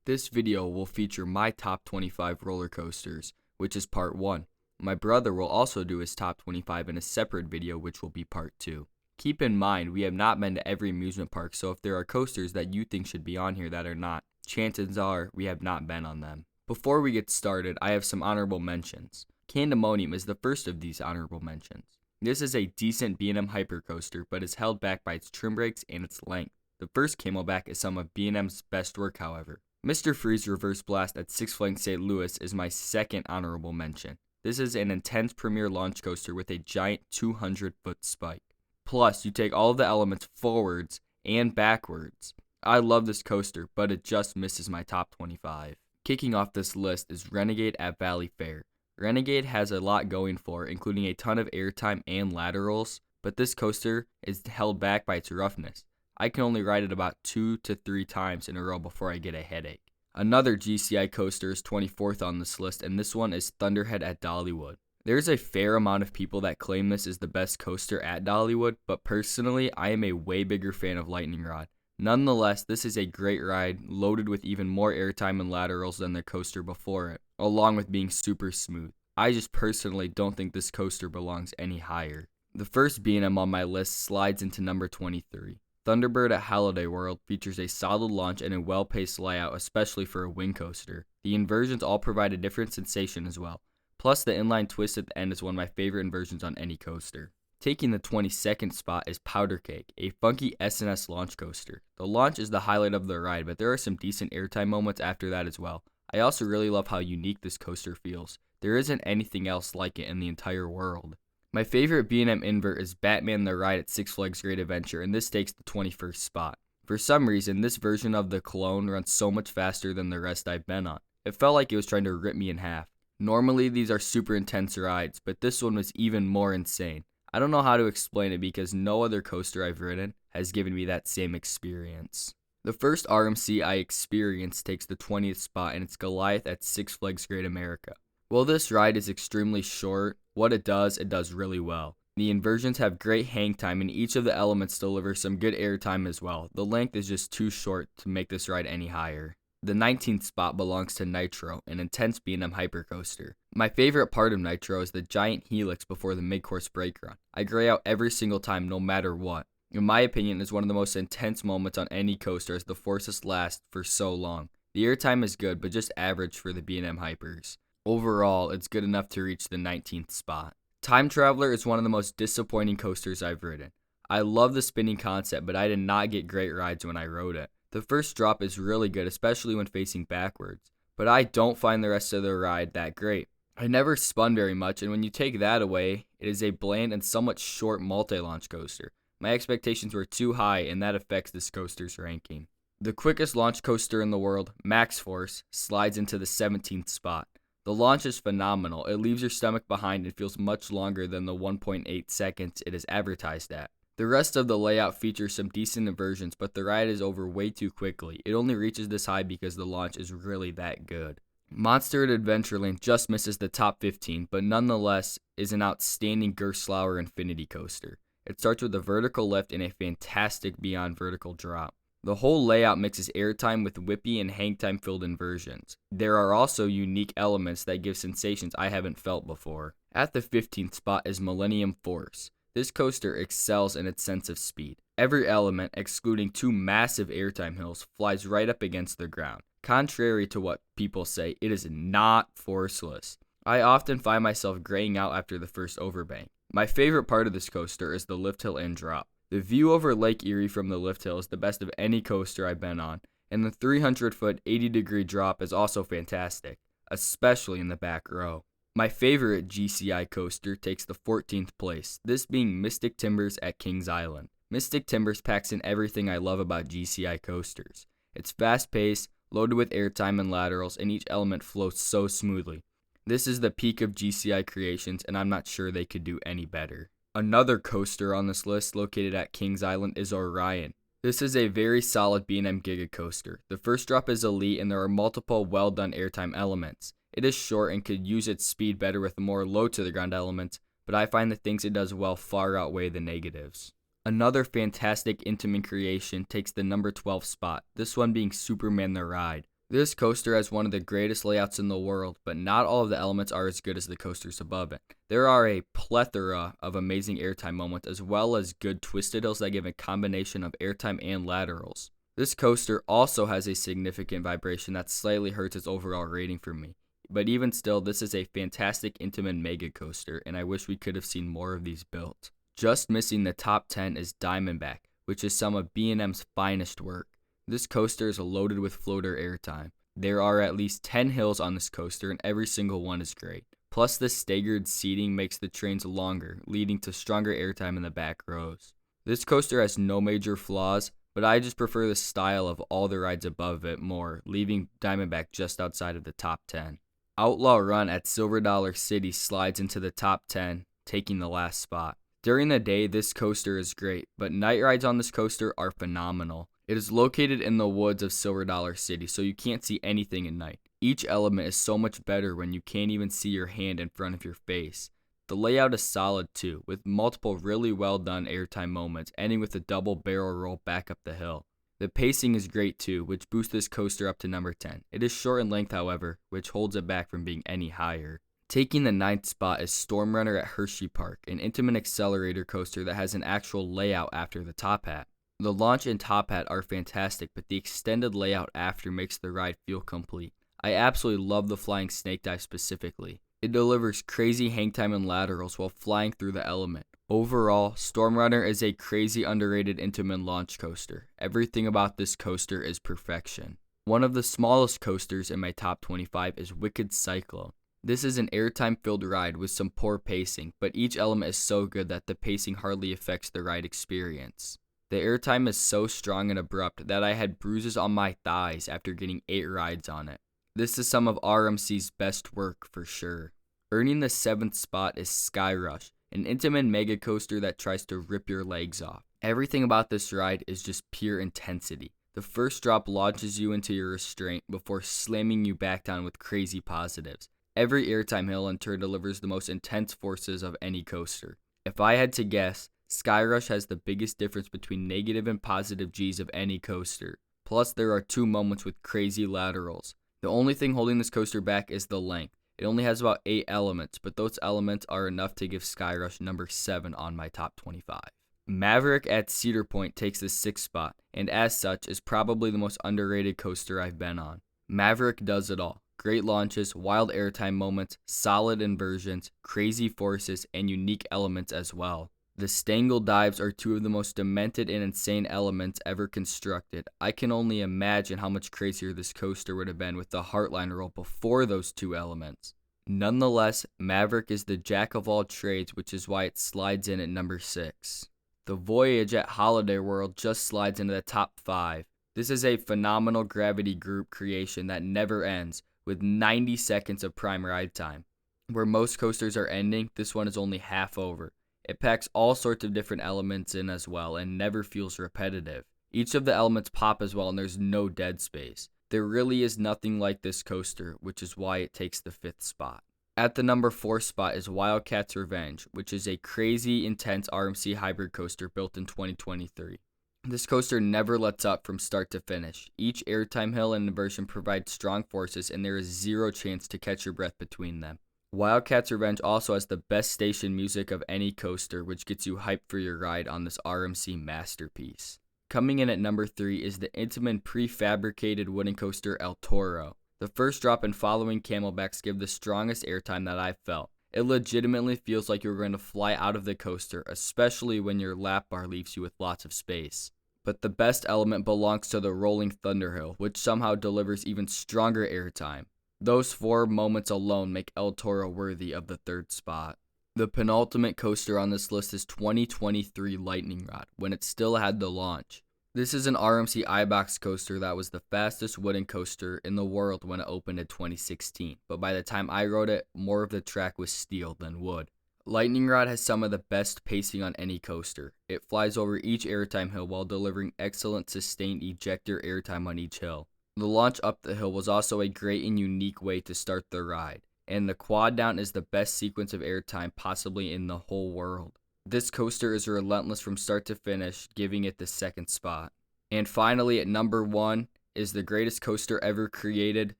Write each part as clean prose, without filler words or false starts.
This video will feature my top 25 roller coasters, which is part 1. My brother will also do his top 25 in a separate video, which will be part 2. Keep in mind, we have not been to every amusement park, so if there are coasters that you think should be on here that are not, chances are we have not been on them. Before we get started, I have some honorable mentions. Candemonium is the first of these honorable mentions. This is a decent B&M hypercoaster, but is held back by its trim brakes and its length. The first camelback is some of B&M's best work, however. Mr. Freeze Reverse Blast at Six Flags St. Louis is my second honorable mention. This is an intense premier launch coaster with a giant 200-foot spike. Plus, you take all of the elements forwards and backwards. I love this coaster, but it just misses my top 25. Kicking off this list is Renegade at Valleyfair. Renegade has a lot going for it, including a ton of airtime and laterals, but this coaster is held back by its roughness. I can only ride it about 2 to 3 times in a row before I get a headache. Another GCI coaster is 24th on this list, and this one is Thunderhead at Dollywood. There's a fair amount of people that claim this is the best coaster at Dollywood, but personally, I am a way bigger fan of Lightning Rod. Nonetheless, this is a great ride, loaded with even more airtime and laterals than the coaster before it, along with being super smooth. I just personally don't think this coaster belongs any higher. The first B&M on my list slides into number 23. Thunderbird at Holiday World features a solid launch and a well-paced layout, especially for a wing coaster. The inversions all provide a different sensation as well. Plus, the inline twist at the end is one of my favorite inversions on any coaster. Taking the 22nd spot is Powder Cake, a funky S&S launch coaster. The launch is the highlight of the ride, but there are some decent airtime moments after that as well. I also really love how unique this coaster feels. There isn't anything else like it in the entire world. My favorite B&M invert is Batman the Ride at Six Flags Great Adventure, and this takes the 21st spot. For some reason, this version of the clone runs so much faster than the rest I've been on. It felt like it was trying to rip me in half. Normally, these are super intense rides, but this one was even more insane. I don't know how to explain it because no other coaster I've ridden has given me that same experience. The first RMC I experienced takes the 20th spot, and it's Goliath at Six Flags Great America. While this ride is extremely short, what it does really well. The inversions have great hang time, and each of the elements deliver some good airtime as well. The length is just too short to make this ride any higher. The 19th spot belongs to Nitro, an intense B&M hypercoaster. My favorite part of Nitro is the giant helix before the mid-course brake run. I gray out every single time, no matter what. In my opinion, it's one of the most intense moments on any coaster as the forces last for so long. The airtime is good, but just average for the B&M hypers. Overall, it's good enough to reach the 19th spot. Time Traveler is one of the most disappointing coasters I've ridden. I love the spinning concept, but I did not get great rides when I rode it. The first drop is really good, especially when facing backwards, but I don't find the rest of the ride that great. I never spun very much, and when you take that away, it is a bland and somewhat short multi-launch coaster. My expectations were too high, and that affects this coaster's ranking. The quickest launch coaster in the world, Max Force, slides into the 17th spot. The launch is phenomenal. It leaves your stomach behind and feels much longer than the 1.8 seconds it is advertised at. The rest of the layout features some decent inversions, but the ride is over way too quickly. It only reaches this high because the launch is really that good. Monster at Adventureland just misses the top 15, but nonetheless is an outstanding Gerstlauer Infinity coaster. It starts with a vertical lift and a fantastic beyond vertical drop. The whole layout mixes airtime with whippy and hang-time filled inversions. There are also unique elements that give sensations I haven't felt before. At the 15th spot is Millennium Force. This coaster excels in its sense of speed. Every element, excluding 2 massive airtime hills, flies right up against the ground. Contrary to what people say, it is not forceless. I often find myself graying out after the first overbank. My favorite part of this coaster is the lift hill and drop. The view over Lake Erie from the lift hill is the best of any coaster I've been on, and the 300-foot 80-degree drop is also fantastic, especially in the back row. My favorite GCI coaster takes the 14th place, this being Mystic Timbers at Kings Island. Mystic Timbers packs in everything I love about GCI coasters. It's fast-paced, loaded with airtime and laterals, and each element flows so smoothly. This is the peak of GCI creations, and I'm not sure they could do any better. Another coaster on this list located at Kings Island is Orion. This is a very solid B&M Giga coaster. The first drop is elite, and there are multiple well-done airtime elements. It is short and could use its speed better with more low-to-the-ground elements, but I find the things it does well far outweigh the negatives. Another fantastic Intamin creation takes the number 12 spot, this one being Superman the Ride. This coaster has one of the greatest layouts in the world, but not all of the elements are as good as the coasters above it. There are a plethora of amazing airtime moments as well as good twisted hills that give a combination of airtime and laterals. This coaster also has a significant vibration that slightly hurts its overall rating for me. But even still, this is a fantastic Intamin mega coaster, and I wish we could have seen more of these built. Just missing the top 10 is Diamondback, which is some of B&M's finest work. This coaster is loaded with floater airtime. There are at least 10 hills on this coaster, and every single one is great. Plus, the staggered seating makes the trains longer, leading to stronger airtime in the back rows. This coaster has no major flaws, but I just prefer the style of all the rides above it more, leaving Diamondback just outside of the top 10. Outlaw Run at Silver Dollar City slides into the top 10, taking the last spot. During the day, this coaster is great, but night rides on this coaster are phenomenal. It is located in the woods of Silver Dollar City, so you can't see anything at night. Each element is so much better when you can't even see your hand in front of your face. The layout is solid too, with multiple really well done airtime moments, ending with a double barrel roll back up the hill. The pacing is great too, which boosts this coaster up to number 10. It is short in length, however, which holds it back from being any higher. Taking the 9th spot is Storm Runner at Hershey Park, an Intamin accelerator coaster that has an actual layout after the top hat. The launch and top hat are fantastic, but the extended layout after makes the ride feel complete. I absolutely love the flying snake dive specifically. It delivers crazy hang time and laterals while flying through the element. Overall, Storm Runner is a crazy underrated Intamin launch coaster. Everything about this coaster is perfection. One of the smallest coasters in my top 25 is Wicked Cyclone. This is an airtime-filled ride with some poor pacing, but each element is so good that the pacing hardly affects the ride experience. The airtime is so strong and abrupt that I had bruises on my thighs after getting 8 rides on it. This is some of RMC's best work for sure. Earning the 7th spot is Sky Rush, an Intamin mega coaster that tries to rip your legs off. Everything about this ride is just pure intensity. The first drop launches you into your restraint before slamming you back down with crazy positives. Every airtime hill and turn delivers the most intense forces of any coaster. If I had to guess, Sky Rush has the biggest difference between negative and positive G's of any coaster. Plus, there are 2 moments with crazy laterals. The only thing holding this coaster back is the length. It only has about 8 elements, but those elements are enough to give Sky Rush number 7 on my top 25. Maverick at Cedar Point takes the 6th spot, and as such is probably the most underrated coaster I've been on. Maverick does it all. Great launches, wild airtime moments, solid inversions, crazy forces, and unique elements as well. The Stangle dives are 2 of the most demented and insane elements ever constructed. I can only imagine how much crazier this coaster would have been with the Heartline roll before those 2 elements. Nonetheless, Maverick is the jack of all trades, which is why it slides in at number 6. The Voyage at Holiday World just slides into the top 5. This is a phenomenal gravity group creation that never ends, with 90 seconds of prime ride time. Where most coasters are ending, this one is only half over. It packs all sorts of different elements in as well and never feels repetitive. Each of the elements pop as well and there's no dead space. There really is nothing like this coaster, which is why it takes the 5th spot. At the number 4 spot is Wildcat's Revenge, which is a crazy intense RMC hybrid coaster built in 2023. This coaster never lets up from start to finish. Each airtime hill and inversion provides strong forces and there is 0 chance to catch your breath between them. Wildcat's Revenge also has the best station music of any coaster, which gets you hyped for your ride on this RMC masterpiece. Coming in at number 3 is the Intamin prefabricated wooden coaster El Toro. The first drop and following camelbacks give the strongest airtime that I've felt. It legitimately feels like you're going to fly out of the coaster, especially when your lap bar leaves you with lots of space. But the best element belongs to the Rolling Thunderhill, which somehow delivers even stronger airtime. Those 4 moments alone make El Toro worthy of the 3rd spot. The penultimate coaster on this list is 2023 Lightning Rod, when it still had the launch. This is an RMC iBox coaster that was the fastest wooden coaster in the world when it opened in 2016, but by the time I rode it, more of the track was steel than wood. Lightning Rod has some of the best pacing on any coaster. It flies over each airtime hill while delivering excellent sustained ejector airtime on each hill. The launch up the hill was also a great and unique way to start the ride, and the quad down is the best sequence of airtime possibly in the whole world. This coaster is relentless from start to finish, giving it the 2nd spot. And finally at number 1 is the greatest coaster ever created,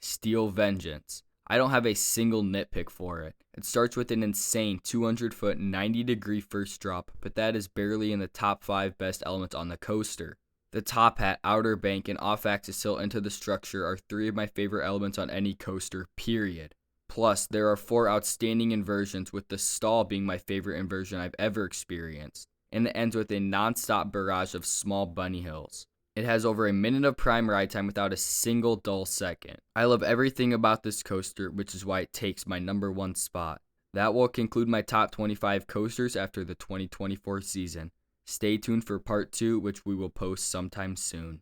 Steel Vengeance. I don't have a single nitpick for it. It starts with an insane 200-foot, 90-degree first drop, but that is barely in the top 5 best elements on the coaster. The top hat, outer bank, and off-axis tilt into the structure are 3 of my favorite elements on any coaster, period. Plus, there are 4 outstanding inversions, with the stall being my favorite inversion I've ever experienced. And it ends with a non-stop barrage of small bunny hills. It has over a minute of prime ride time without a single dull second. I love everything about this coaster, which is why it takes my number 1 spot. That will conclude my top 25 coasters after the 2024 season. Stay tuned for part 2, which we will post sometime soon.